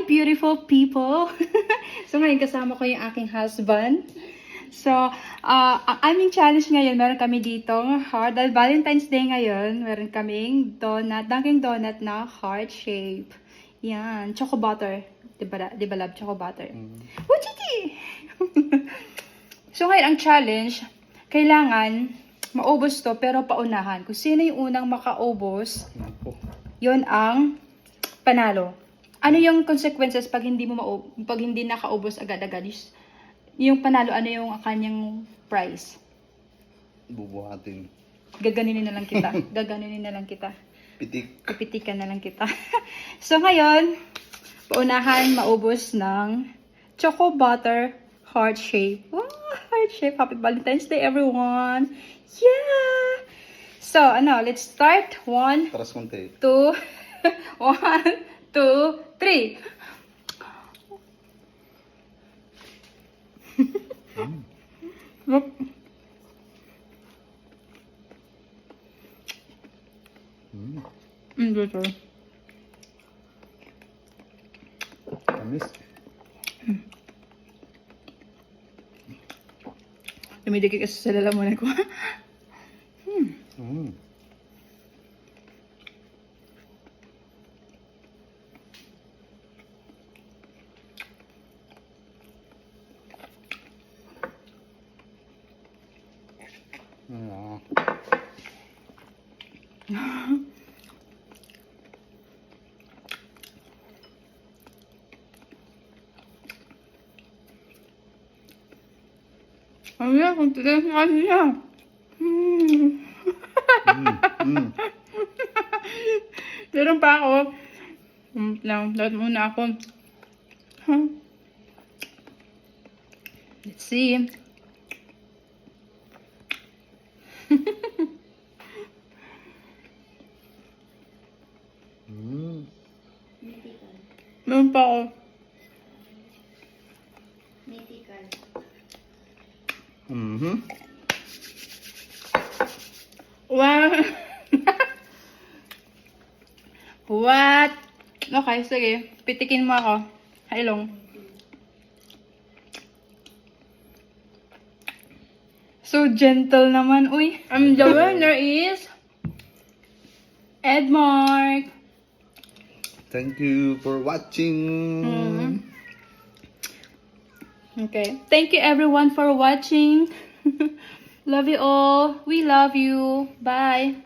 Hi, beautiful people! So, ngayon kasama ko yung aking husband. So, ang aming challenge ngayon, meron kami dito heart. Dahil Valentine's Day ngayon, meron kaming donut, Dunkin' Donut na heart shape. Yan, choco butter. Diba love, choco butter? Wachiti! So, ngayon ang challenge, kailangan maubos to pero paunahan. Kung sino yung unang makaubos, yon ang panalo. Ano yung consequences pag hindi nakaubos agad-agad? Yung panalo, ano yung kanyang prize? Bubuhatin. Gaganinin na lang kita. Gaganinin na lang kita. Pitik. Pipitikan na lang kita. So ngayon, paunahan maubos ng choco butter heart shape. Wow, heart shape. Happy Valentine's Day, everyone. Yeah! So, let's start. 1, Taras konti. 2, 1, 2, 3. Look. Dito. Tamis. Dumidikit kasi sa lalamunan ko. Ano yan? Kung tigas nga siya. Meron pa ako. Dapat muna ako. Let's see. Meron pa ako. Wow! What? Okay, sige. Pitikin mo ako. Hailong. So gentle naman. Uy, the winner is Edmark. Thank you for watching. Okay. Thank you everyone for watching. Love you all. We love you. Bye.